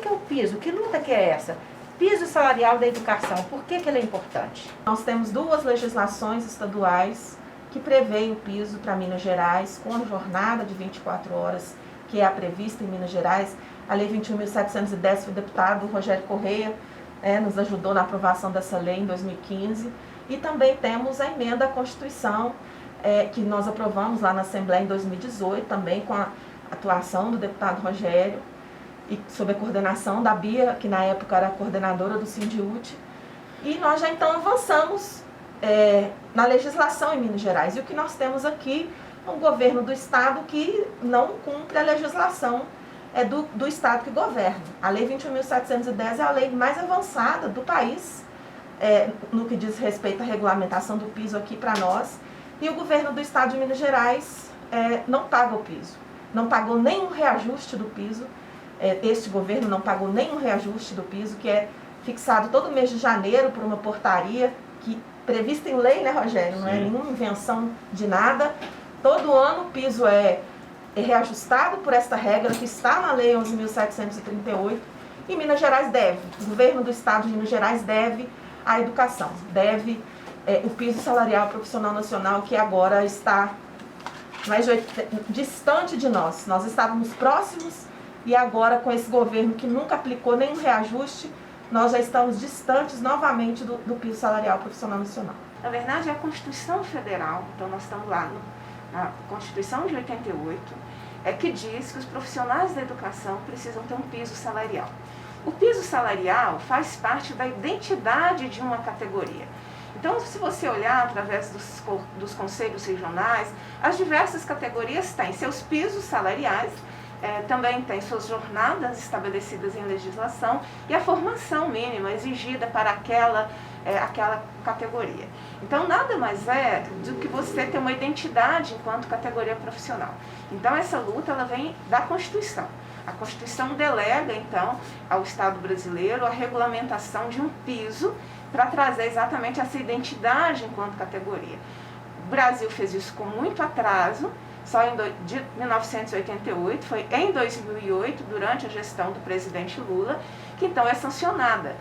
que é o piso? Que luta que é essa? Piso salarial da educação, por que ele é importante? Nós temos duas legislações estaduais que prevêem o piso para Minas Gerais, com a jornada de 24 horas, que é a prevista em Minas Gerais. A Lei 21.710, o deputado Rogério Correia nos ajudou na aprovação dessa lei em 2015. E também temos a emenda à Constituição, que nós aprovamos lá na Assembleia em 2018, também com a atuação do deputado Rogério, e sob a coordenação da Bia, que na época era coordenadora do Sindiúti. E nós já então avançamos na legislação em Minas Gerais. E o que nós temos aqui é um governo do Estado que não cumpre a legislação do Estado que governa. A Lei 21.710 é a lei mais avançada do país, no que diz respeito à regulamentação do piso aqui para nós. E o governo do Estado de Minas Gerais não paga o piso, não pagou nenhum reajuste do piso. Este governo não pagou nenhum reajuste do piso, que é fixado todo mês de janeiro por uma portaria que prevista em lei, né, Rogério? Não é nenhuma invenção de nada. Todo ano o piso é reajustado por esta regra que está na Lei 11.738, e Minas Gerais deve, o governo do Estado de Minas Gerais deve à educação, deve o piso salarial profissional nacional, que agora está mais distante de nós. Nós estávamos próximos e agora, com esse governo que nunca aplicou nenhum reajuste, nós já estamos distantes novamente do piso salarial profissional nacional. Na verdade, é a Constituição Federal, então nós estamos lá na Constituição de 88, que diz que os profissionais da educação precisam ter um piso salarial. O piso salarial faz parte da identidade de uma categoria. Então, se você olhar através dos conselhos regionais, as diversas categorias têm seus pisos salariais, também tem suas jornadas estabelecidas em legislação e a formação mínima exigida para aquela categoria. Então, nada mais é do que você ter uma identidade enquanto categoria profissional. Então, essa luta ela vem da Constituição. A Constituição delega, então, ao Estado brasileiro a regulamentação de um piso para trazer exatamente essa identidade enquanto categoria. O Brasil fez isso com muito atraso, só de 1988, foi em 2008, durante a gestão do presidente Lula, que então é sancionada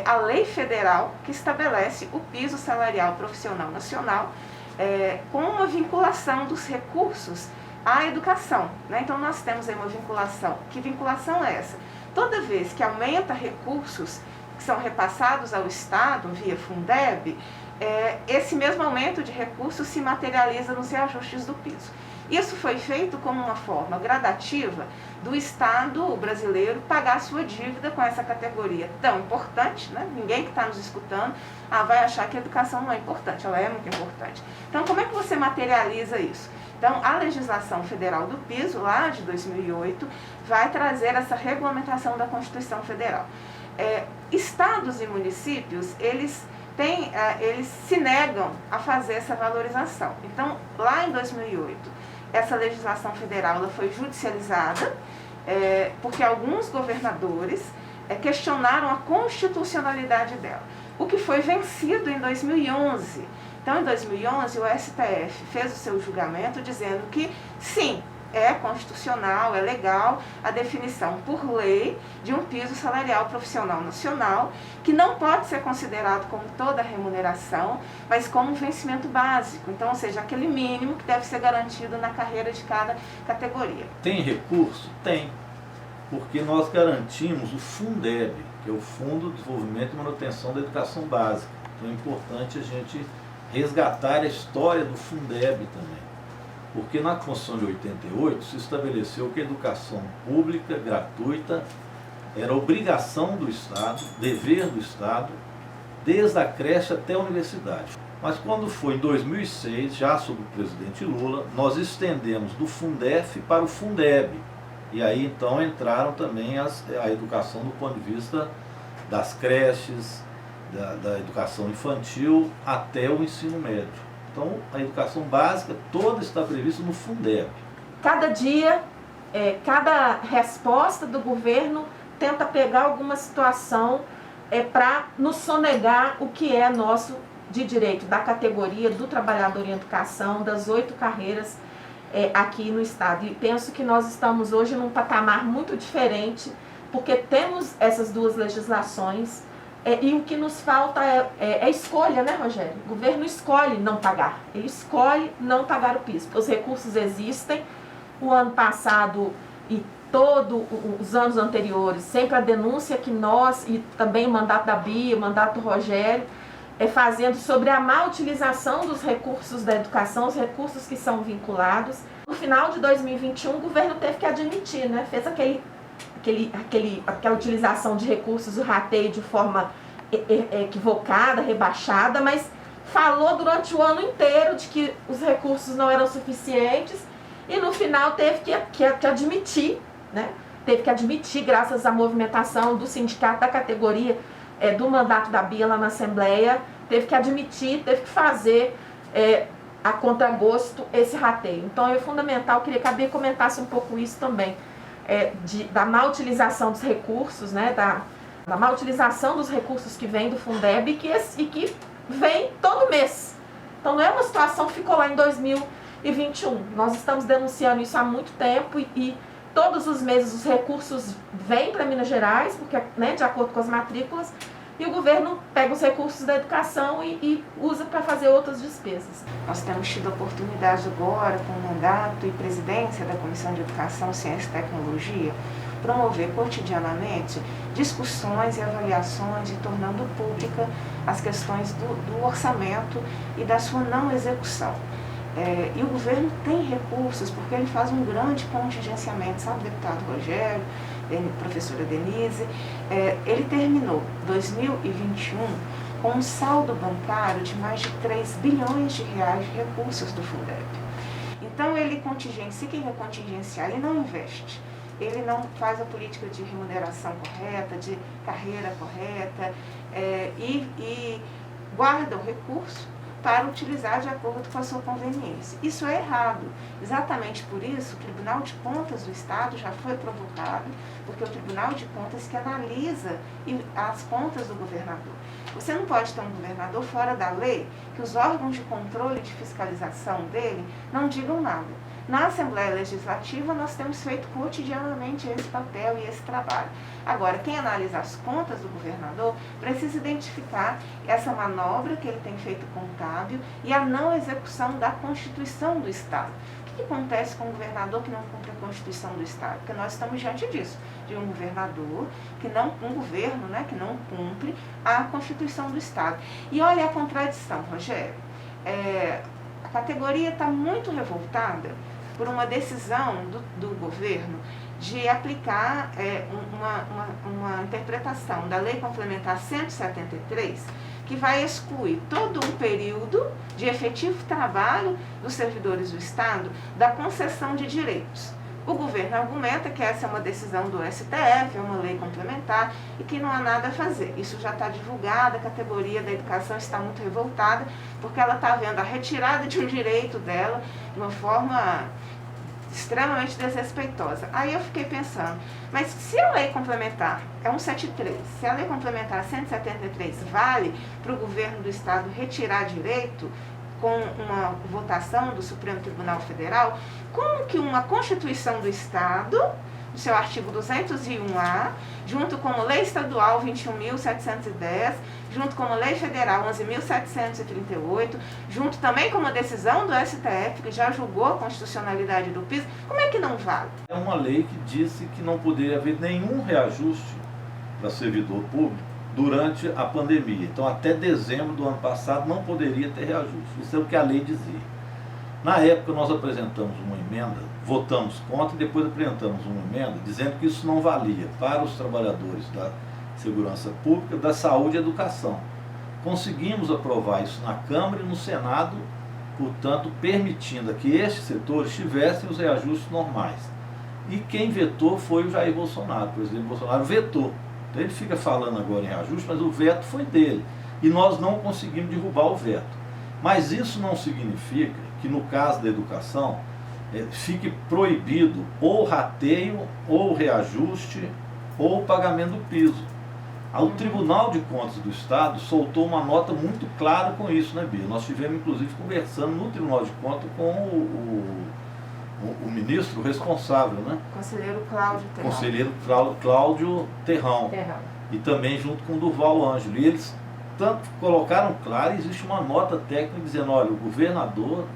a lei federal que estabelece o piso salarial profissional nacional, com uma vinculação dos recursos à educação, né? Então nós temos aí uma vinculação. Que vinculação é essa? Toda vez que aumenta recursos que são repassados ao Estado via Fundeb, esse mesmo aumento de recursos se materializa nos reajustes do piso. Isso foi feito como uma forma gradativa do Estado brasileiro pagar sua dívida com essa categoria tão importante, né? Ninguém que está nos escutando vai achar que a educação não é importante, ela é muito importante. Então, como é que você materializa isso? Então, a legislação federal do piso, lá de 2008, vai trazer essa regulamentação da Constituição Federal. Estados e municípios, eles se negam a fazer essa valorização. Então, lá em 2008, essa legislação federal ela foi judicializada, porque alguns governadores questionaram a constitucionalidade dela, o que foi vencido em 2011. Então, em 2011, o STF fez o seu julgamento dizendo que, sim, é constitucional, é legal a definição por lei de um piso salarial profissional nacional, que não pode ser considerado como toda a remuneração, mas como um vencimento básico. Então, ou seja, aquele mínimo que deve ser garantido na carreira de cada categoria. Tem recurso? Tem. Porque nós garantimos o Fundeb, que é o Fundo de Desenvolvimento e Manutenção da Educação Básica. Então é importante a gente resgatar a história do Fundeb também. Porque na Constituição de 88 se estabeleceu que a educação pública, gratuita, era obrigação do Estado, dever do Estado, desde a creche até a universidade. Mas quando foi em 2006, já sob o presidente Lula, nós estendemos do Fundef para o Fundeb. E aí então entraram também a educação do ponto de vista das creches, da educação infantil até o ensino médio. Então, a educação básica toda está prevista no Fundeb. Cada dia, cada resposta do governo tenta pegar alguma situação para nos sonegar o que é nosso de direito, da categoria do trabalhador em educação, das 8 carreiras aqui no Estado. E penso que nós estamos hoje num patamar muito diferente porque temos essas duas legislações. E o que nos falta é escolha, né, Rogério? O governo escolhe não pagar. Ele escolhe não pagar o piso. Os recursos existem. O ano passado e todos os anos anteriores, sempre a denúncia que nós, e também o mandato da Bia, o mandato do Rogério, fazendo sobre a má utilização dos recursos da educação, os recursos que são vinculados. No final de 2021, o governo teve que admitir, né? Fez aquela utilização de recursos, o rateio de forma equivocada, rebaixada, mas falou durante o ano inteiro de que os recursos não eram suficientes e no final teve que admitir, né? Teve que admitir, graças à movimentação do sindicato da categoria, do mandato da Bia lá na Assembleia, teve que admitir, teve que fazer a contragosto esse rateio. Então é fundamental, queria que a Bia comentasse um pouco isso também. Da má utilização dos recursos, né, da má utilização dos recursos que vem do Fundeb e que vem todo mês. Então não é uma situação que ficou lá em 2021. Nós estamos denunciando isso há muito tempo e todos os meses os recursos vêm para Minas Gerais, porque, né, de acordo com as matrículas, e o governo pega os recursos da educação e usa para fazer outras despesas. Nós temos tido a oportunidade agora, com o mandato e presidência da Comissão de Educação, Ciência e Tecnologia, promover cotidianamente discussões e avaliações e tornando pública as questões do orçamento e da sua não execução. E o governo tem recursos, porque ele faz um grande contingenciamento, sabe, deputado Rogério, professora Denise, ele terminou 2021 com um saldo bancário de mais de 3 bilhões de reais de recursos do Fundeb. Então ele contingencia, quem vai contingenciar, ele não investe, ele não faz a política de remuneração correta, de carreira correta, e guarda o recurso para utilizar de acordo com a sua conveniência. Isso é errado. Exatamente por isso, o Tribunal de Contas do Estado já foi provocado, porque é o Tribunal de Contas que analisa as contas do governador. Você não pode ter um governador fora da lei, que os órgãos de controle e de fiscalização dele não digam nada. Na Assembleia Legislativa, nós temos feito cotidianamente esse papel e esse trabalho. Agora, quem analisa as contas do governador precisa identificar essa manobra que ele tem feito contábil e a não execução da Constituição do Estado. O que acontece com um governador que não cumpre a Constituição do Estado? Porque nós estamos diante disso, de um governador, um governo, né, que não cumpre a Constituição do Estado. E olha a contradição, Rogério. A categoria está muito revoltada por uma decisão do governo de aplicar uma interpretação da Lei Complementar 173, que vai excluir todo um período de efetivo trabalho dos servidores do Estado da concessão de direitos. O governo argumenta que essa é uma decisão do STF, é uma lei complementar e que não há nada a fazer. Isso já está divulgado, a categoria da educação está muito revoltada, porque ela está vendo a retirada de um direito dela de uma forma extremamente desrespeitosa. Aí eu fiquei pensando, mas se a lei complementar é 173, se a lei complementar 173 vale para o governo do Estado retirar direito com uma votação do Supremo Tribunal Federal, como que uma Constituição do Estado, no seu artigo 201A, junto com a Lei Estadual 21.710, junto com a Lei Federal 11.738, junto também com uma decisão do STF, que já julgou a constitucionalidade do piso, como é que não vale? É uma lei que disse que não poderia haver nenhum reajuste para servidor público durante a pandemia. Então, até dezembro do ano passado não poderia ter reajuste. Isso é o que a lei dizia. Na época, nós apresentamos uma emenda, votamos contra e depois apresentamos uma emenda dizendo que isso não valia para os trabalhadores da segurança pública, da saúde e educação. Conseguimos aprovar isso na Câmara e no Senado, portanto, permitindo que estes setores tivessem os reajustes normais. E quem vetou foi o Jair Bolsonaro. O presidente Bolsonaro vetou. Então, ele fica falando agora em reajuste, mas o veto foi dele. E nós não conseguimos derrubar o veto. Mas isso não significa que, no caso da educação, fique proibido ou rateio, ou reajuste, ou pagamento do piso. O Tribunal de Contas do Estado soltou uma nota muito clara com isso, né, Bia? Nós estivemos, inclusive, conversando no Tribunal de Contas com o ministro responsável, né? Conselheiro Cláudio Terral. Conselheiro Cláudio Terrão. E também junto com o Durval Ângelo. E eles tanto colocaram claro, existe uma nota técnica dizendo, olha, o governador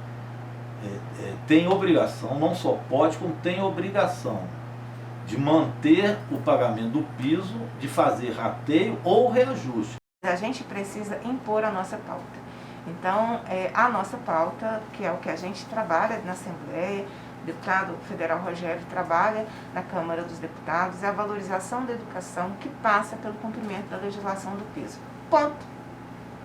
tem obrigação, não só pode, como tem obrigação de manter o pagamento do piso, de fazer rateio ou reajuste. A gente precisa impor a nossa pauta. Então, a nossa pauta, que é o que a gente trabalha na Assembleia, o deputado federal Rogério trabalha na Câmara dos Deputados, é a valorização da educação que passa pelo cumprimento da legislação do piso. Ponto.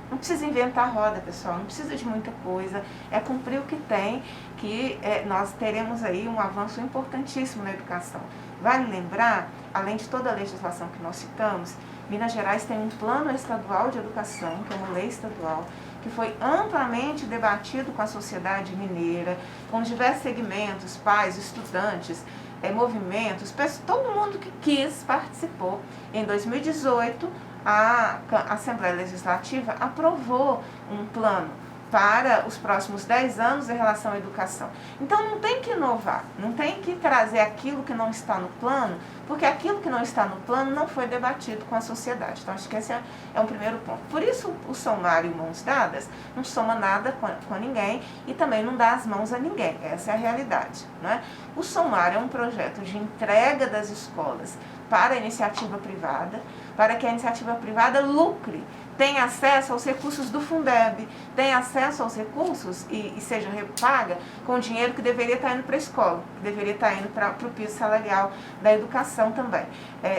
Não precisa inventar roda, pessoal, não precisa de muita coisa, é cumprir o que tem, que nós teremos aí um avanço importantíssimo na educação. Vale lembrar, além de toda a legislação que nós citamos, Minas Gerais tem um plano estadual de educação, que é uma lei estadual, que foi amplamente debatido com a sociedade mineira, com diversos segmentos, pais, estudantes, movimentos, todo mundo que quis participou. Em 2018, a Assembleia Legislativa aprovou um plano para os próximos 10 anos em relação à educação. Então não tem que inovar, não tem que trazer aquilo que não está no plano, porque aquilo que não está no plano não foi debatido com a sociedade. Então acho que esse é um primeiro ponto. Por isso o somar e o mãos dadas não soma nada com ninguém e também não dá as mãos a ninguém. Essa é a realidade, né? O somar é um projeto de entrega das escolas para a iniciativa privada, para que a iniciativa privada lucre, tenha acesso aos recursos do Fundeb, tenha acesso aos recursos e seja repaga com o dinheiro que deveria estar indo para a escola, que deveria estar indo para o piso salarial da educação também.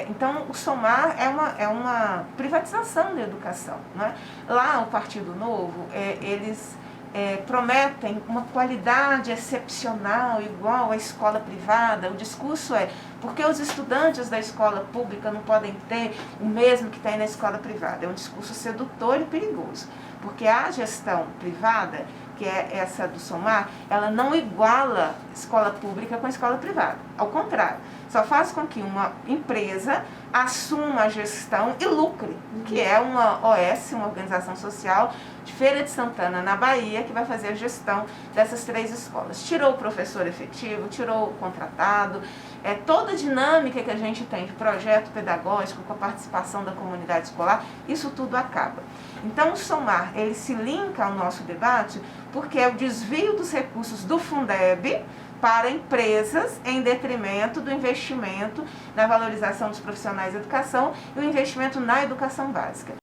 Então, o somar é uma privatização da educação, né? Lá, o Partido Novo, eles prometem uma qualidade excepcional, igual à escola privada. O discurso porque os estudantes da escola pública não podem ter o mesmo que tem na escola privada. É um discurso sedutor e perigoso, porque a gestão privada, que é essa do somar, ela não iguala escola pública com escola privada. Ao contrário, só faz com que uma empresa assuma a gestão e lucre, que é uma OS, uma organização social de Feira de Santana, na Bahia, que vai fazer a gestão dessas 3 escolas. Tirou o professor efetivo, tirou o contratado, toda a dinâmica que a gente tem de projeto pedagógico com a participação da comunidade escolar, isso tudo acaba. Então, o somar, ele se linka ao nosso debate porque é o desvio dos recursos do Fundeb para empresas em detrimento do investimento na valorização dos profissionais de educação e o investimento na educação básica.